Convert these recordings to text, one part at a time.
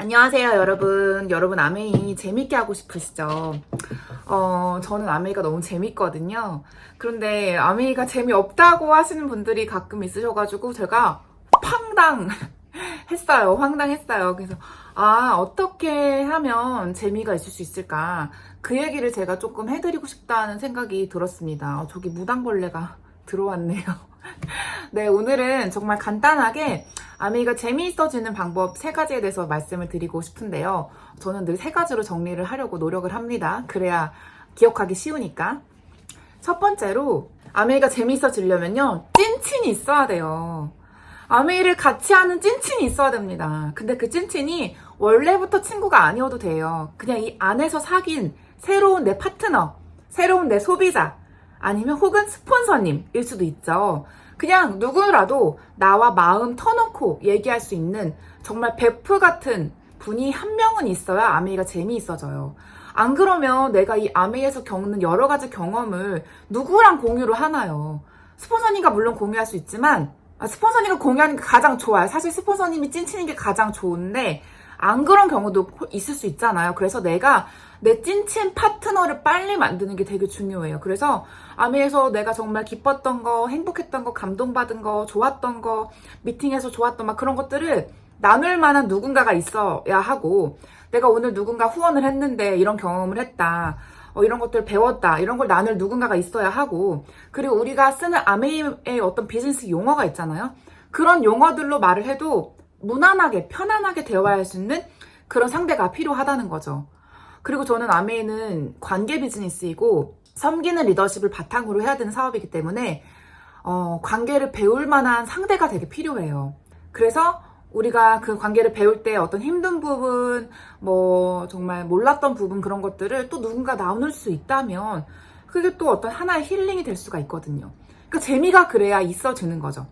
안녕하세요, 여러분. 여러분, 아메이 재밌게 하고 싶으시죠? 저는 아메이가 너무 재밌거든요. 그런데 아메이가 재미없다고 하시는 분들이 가끔 있으셔가지고 제가 황당했어요. 황당했어요. 그래서, 어떻게 하면 재미가 있을 수 있을까? 그 얘기를 제가 조금 해드리고 싶다는 생각이 들었습니다. 저기 무당벌레가 들어왔네요. 네, 오늘은 정말 간단하게 아메이가 재미있어지는 방법 3가지에 대해서 말씀을 드리고 싶은데요. 저는 늘 3가지로 정리를 하려고 노력을 합니다. 그래야 기억하기 쉬우니까. 첫 번째로 아메이가 재미있어지려면요. 찐친이 있어야 돼요. 아메이를 같이 하는 찐친이 있어야 됩니다. 근데 그 찐친이 원래부터 친구가 아니어도 돼요. 그냥 이 안에서 사귄 새로운 내 파트너, 새로운 내 소비자, 아니면 혹은 스폰서님일 수도 있죠. 그냥 누구라도 나와 마음 터놓고 얘기할 수 있는 정말 베프 같은 분이 한 명은 있어야 아메이가 재미있어져요. 안 그러면 내가 이 아메이에서 겪는 여러 가지 경험을 누구랑 공유를 하나요? 스폰서님과 물론 공유할 수 있지만 스폰서님과 공유하는 게 가장 좋아요. 사실 스폰서님이 찐친인 게 가장 좋은데 안 그런 경우도 있을 수 있잖아요. 그래서 내가 내 찐친 파트너를 빨리 만드는 게 되게 중요해요. 그래서 아메에서 내가 정말 기뻤던 거, 행복했던 거, 감동받은 거, 좋았던 거, 미팅에서 좋았던 막 그런 것들을 나눌 만한 누군가가 있어야 하고, 내가 오늘 누군가 후원을 했는데 이런 경험을 했다. 이런 것들 배웠다. 이런 걸 나눌 누군가가 있어야 하고, 그리고 우리가 쓰는 아메이의 어떤 비즈니스 용어가 있잖아요. 그런 용어들로 말을 해도 무난하게, 편안하게 대화할 수 있는 그런 상대가 필요하다는 거죠. 그리고 저는 아메이는 관계 비즈니스이고 섬기는 리더십을 바탕으로 해야 되는 사업이기 때문에 관계를 배울 만한 상대가 되게 필요해요. 그래서 우리가 그 관계를 배울 때 어떤 힘든 부분, 뭐 정말 몰랐던 부분 그런 것들을 또 누군가 나눌 수 있다면 그게 또 어떤 하나의 힐링이 될 수가 있거든요. 그 재미가 그래야 있어지는 거죠.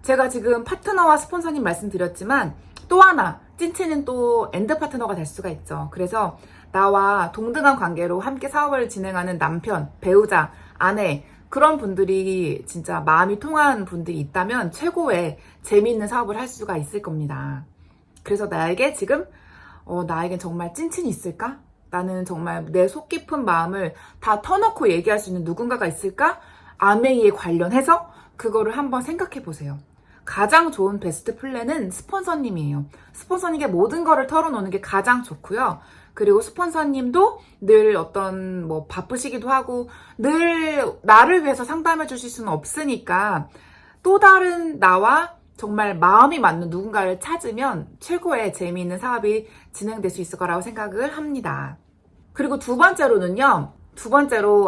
제가 지금 파트너와 스폰서님 말씀드렸지만 또 하나 찐친은 또 엔드 파트너가 될 수가 있죠. 그래서 나와 동등한 관계로 함께 사업을 진행하는 남편, 배우자, 아내 그런 분들이 진짜 마음이 통한 분들이 있다면 최고의 재미있는 사업을 할 수가 있을 겁니다. 그래서 나에게 지금 나에겐 정말 찐친이 있을까? 나는 정말 내 속 깊은 마음을 다 터놓고 얘기할 수 있는 누군가가 있을까? 아메이에 관련해서 그거를 한번 생각해 보세요. 가장 좋은 베스트 플랜은 스폰서님이에요. 스폰서님께 모든 거를 털어놓는 게 가장 좋고요. 그리고 스폰서님도 늘 어떤 뭐 바쁘시기도 하고 늘 나를 위해서 상담해 주실 수는 없으니까 또 다른 나와 정말 마음이 맞는 누군가를 찾으면 최고의 재미있는 사업이 진행될 수 있을 거라고 생각을 합니다. 그리고 두 번째로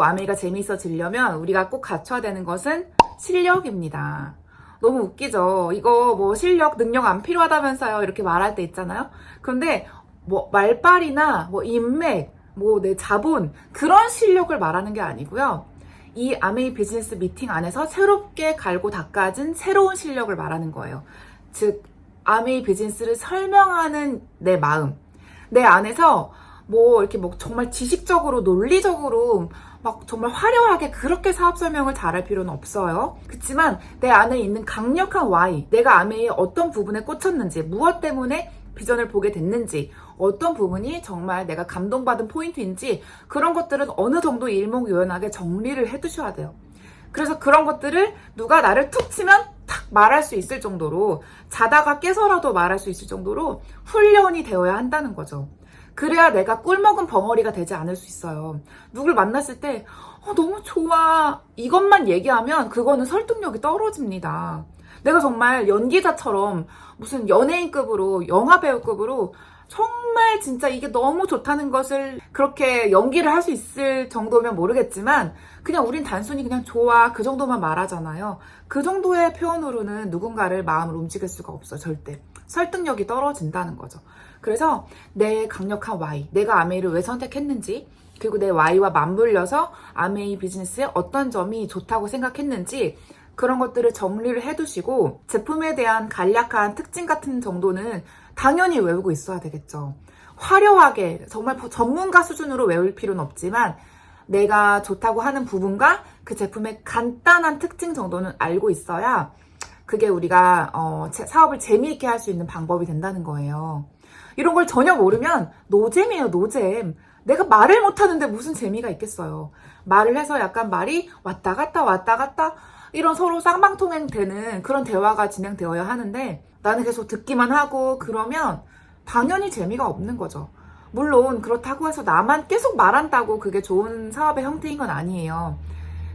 아메이가 재미있어지려면 우리가 꼭 갖춰야 되는 것은 실력입니다. 너무 웃기죠? 이거 뭐 실력, 능력 안 필요하다면서요. 이렇게 말할 때 있잖아요. 그런데 뭐 말빨이나 뭐 인맥, 뭐 내 자본 그런 실력을 말하는 게 아니고요. 이 아메이 비즈니스 미팅 안에서 새롭게 갈고 닦아진 새로운 실력을 말하는 거예요. 즉 아메이 비즈니스를 설명하는 내 마음, 내 안에서 뭐 이렇게 뭐 정말 지식적으로 논리적으로 막 정말 화려하게 그렇게 사업 설명을 잘할 필요는 없어요. 그렇지만 내 안에 있는 강력한 why, 내가 아메이의 어떤 부분에 꽂혔는지, 무엇 때문에 비전을 보게 됐는지, 어떤 부분이 정말 내가 감동받은 포인트인지 그런 것들은 어느 정도 일목요연하게 정리를 해두셔야 돼요. 그래서 그런 것들을 누가 나를 툭 치면 탁 말할 수 있을 정도로, 자다가 깨서라도 말할 수 있을 정도로 훈련이 되어야 한다는 거죠. 그래야 내가 꿀먹은 벙어리가 되지 않을 수 있어요. 누굴 만났을 때 너무 좋아 이것만 얘기하면 그거는 설득력이 떨어집니다. 내가 정말 연기자처럼 무슨 연예인급으로 영화배우급으로 정말 진짜 이게 너무 좋다는 것을 그렇게 연기를 할 수 있을 정도면 모르겠지만 그냥 우린 단순히 그냥 좋아 그 정도만 말하잖아요. 그 정도의 표현으로는 누군가를 마음을 움직일 수가 없어요. 절대. 설득력이 떨어진다는 거죠. 그래서 내 강력한 why, 내가 아메이를 왜 선택했는지, 그리고 내 why와 맞물려서 아메이 비즈니스에 어떤 점이 좋다고 생각했는지 그런 것들을 정리를 해두시고 제품에 대한 간략한 특징 같은 정도는 당연히 외우고 있어야 되겠죠. 화려하게 정말 전문가 수준으로 외울 필요는 없지만 내가 좋다고 하는 부분과 그 제품의 간단한 특징 정도는 알고 있어야 그게 우리가 사업을 재미있게 할 수 있는 방법이 된다는 거예요. 이런 걸 전혀 모르면 노잼이에요, 노잼. 내가 말을 못하는데 무슨 재미가 있겠어요. 말을 해서 약간 말이 왔다 갔다 왔다 갔다 이런 서로 쌍방통행 되는 그런 대화가 진행되어야 하는데 나는 계속 듣기만 하고 그러면 당연히 재미가 없는 거죠. 물론 그렇다고 해서 나만 계속 말한다고 그게 좋은 사업의 형태인 건 아니에요.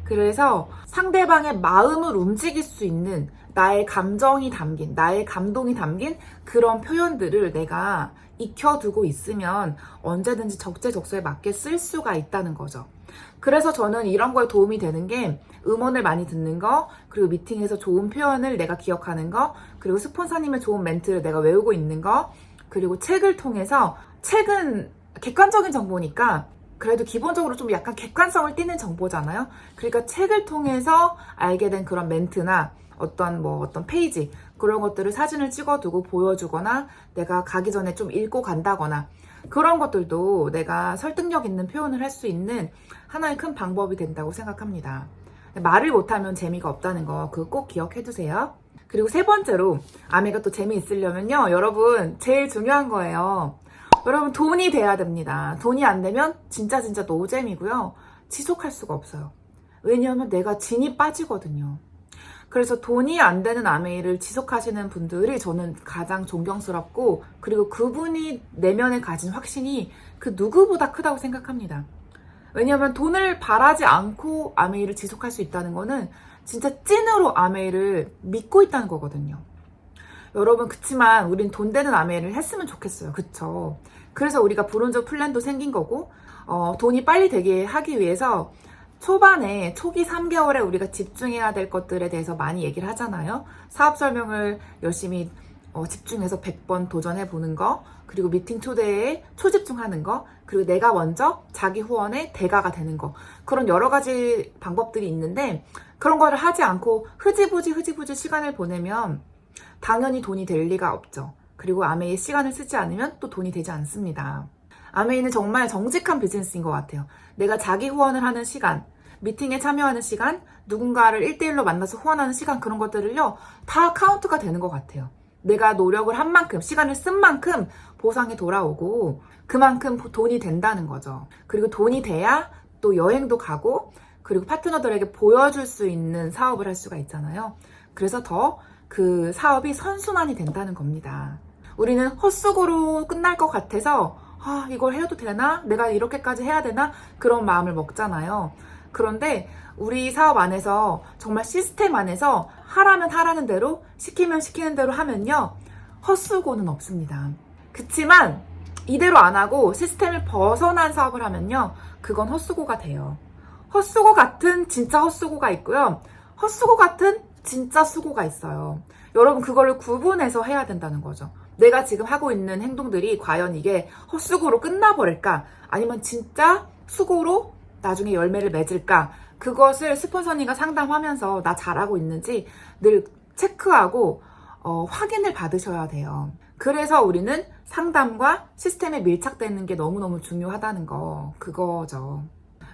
그래서 상대방의 마음을 움직일 수 있는 나의 감정이 담긴, 나의 감동이 담긴 그런 표현들을 내가 익혀두고 있으면 언제든지 적재적소에 맞게 쓸 수가 있다는 거죠. 그래서 저는 이런 거에 도움이 되는 게 음원을 많이 듣는 거, 그리고 미팅에서 좋은 표현을 내가 기억하는 거, 그리고 스폰서님의 좋은 멘트를 내가 외우고 있는 거, 그리고 책을 통해서, 책은 객관적인 정보니까 그래도 기본적으로 좀 약간 객관성을 띠는 정보잖아요. 그러니까 책을 통해서 알게 된 그런 멘트나 어떤 페이지, 그런 것들을 사진을 찍어두고 보여주거나 내가 가기 전에 좀 읽고 간다거나 그런 것들도 내가 설득력 있는 표현을 할 수 있는 하나의 큰 방법이 된다고 생각합니다. 말을 못하면 재미가 없다는 거 그거 꼭 기억해 두세요. 그리고 세 번째로 아메가 또 재미있으려면요, 여러분 제일 중요한 거예요. 여러분 돈이 돼야 됩니다. 돈이 안 되면 진짜 노잼이고요. 지속할 수가 없어요. 왜냐하면 내가 진이 빠지거든요. 그래서 돈이 안 되는 아메이를 지속하시는 분들이 저는 가장 존경스럽고, 그리고 그분이 내면에 가진 확신이 그 누구보다 크다고 생각합니다. 왜냐하면 돈을 바라지 않고 아메이를 지속할 수 있다는 거는 진짜 찐으로 아메이를 믿고 있다는 거거든요. 여러분, 그치만 우린 돈 되는 아메이를 했으면 좋겠어요. 그쵸? 그래서 우리가 브론즈 플랜도 생긴 거고, 돈이 빨리 되게 하기 위해서 초반에 초기 3개월에 우리가 집중해야 될 것들에 대해서 많이 얘기를 하잖아요. 사업 설명을 열심히 집중해서 100번 도전해 보는 거, 그리고 미팅 초대에 초집중하는 거, 그리고 내가 먼저 자기 후원의 대가가 되는 거, 그런 여러 가지 방법들이 있는데 그런 거를 하지 않고 흐지부지 시간을 보내면 당연히 돈이 될 리가 없죠. 그리고 아메이의 시간을 쓰지 않으면 또 돈이 되지 않습니다. 아메이는 정말 정직한 비즈니스인 것 같아요. 내가 자기 후원을 하는 시간, 미팅에 참여하는 시간, 누군가를 1대1로 만나서 후원하는 시간, 그런 것들을요 다 카운트가 되는 것 같아요. 내가 노력을 한 만큼, 시간을 쓴 만큼 보상이 돌아오고 그만큼 돈이 된다는 거죠. 그리고 돈이 돼야 또 여행도 가고, 그리고 파트너들에게 보여줄 수 있는 사업을 할 수가 있잖아요. 그래서 더 그 사업이 선순환이 된다는 겁니다. 우리는 헛수고로 끝날 것 같아서 이걸 해도 되나? 내가 이렇게까지 해야 되나? 그런 마음을 먹잖아요. 그런데 우리 사업 안에서 정말 시스템 안에서 하라면 하라는 대로, 시키면 시키는 대로 하면요 헛수고는 없습니다. 그치만 이대로 안 하고 시스템을 벗어난 사업을 하면요 그건 헛수고가 돼요. 헛수고 같은 진짜 헛수고가 있고요, 헛수고 같은 진짜 수고가 있어요. 여러분, 그거를 구분해서 해야 된다는 거죠. 내가 지금 하고 있는 행동들이 과연 이게 헛수고로 끝나버릴까? 아니면 진짜 수고로 나중에 열매를 맺을까? 그것을 스폰서님과 상담하면서 나 잘하고 있는지 늘 체크하고 확인을 받으셔야 돼요. 그래서 우리는 상담과 시스템에 밀착되는 게 너무너무 중요하다는 거, 그거죠.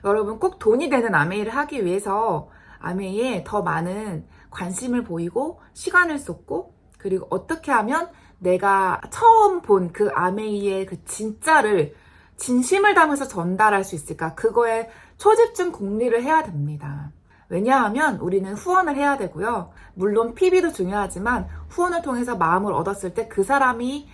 여러분, 꼭 돈이 되는 아메이를 하기 위해서 아메이에 더 많은 관심을 보이고 시간을 쏟고, 그리고 어떻게 하면 내가 처음 본 그 아메이의 그 진심을 담아서 전달할 수 있을까? 그거에 초집중 공리를 해야 됩니다. 왜냐하면 우리는 후원을 해야 되고요. 물론 PB도 중요하지만 후원을 통해서 마음을 얻었을 때 그 사람이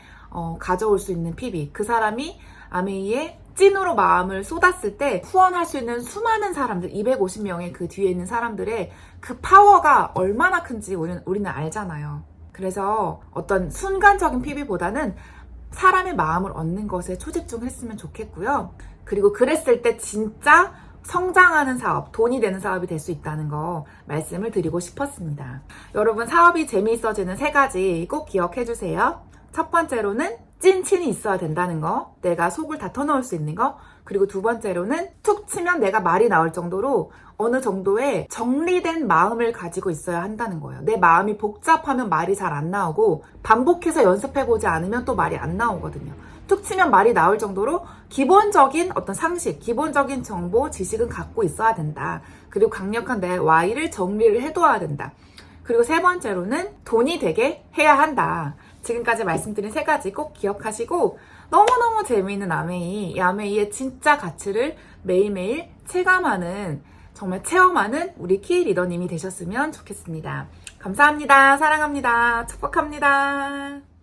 가져올 수 있는 PB, 그 사람이 아메이의 찐으로 마음을 쏟았을 때 후원할 수 있는 수많은 사람들, 250명의 그 뒤에 있는 사람들의 그 파워가 얼마나 큰지 우리는 알잖아요. 그래서 어떤 순간적인 PB보다는 사람의 마음을 얻는 것에 초집중했으면 좋겠고요. 그리고 그랬을 때 진짜 성장하는 사업, 돈이 되는 사업이 될 수 있다는 거 말씀을 드리고 싶었습니다. 여러분, 사업이 재미있어지는 3가지 꼭 기억해 주세요. 첫 번째로는 찐친이 있어야 된다는 거, 내가 속을 다 터놓을 수 있는 거. 그리고 두 번째로는 툭 치면 내가 말이 나올 정도로 어느 정도의 정리된 마음을 가지고 있어야 한다는 거예요. 내 마음이 복잡하면 말이 잘 안 나오고, 반복해서 연습해보지 않으면 또 말이 안 나오거든요. 툭 치면 말이 나올 정도로 기본적인 어떤 상식, 기본적인 정보, 지식은 갖고 있어야 된다. 그리고 강력한 내 Y를 정리를 해둬야 된다. 그리고 세 번째로는 돈이 되게 해야 한다. 지금까지 말씀드린 3가지 꼭 기억하시고 너무너무 재미있는 아메이, 이 아메이의 진짜 가치를 매일매일 체감하는, 정말 체험하는 우리 키 리더님이 되셨으면 좋겠습니다. 감사합니다. 사랑합니다. 축복합니다.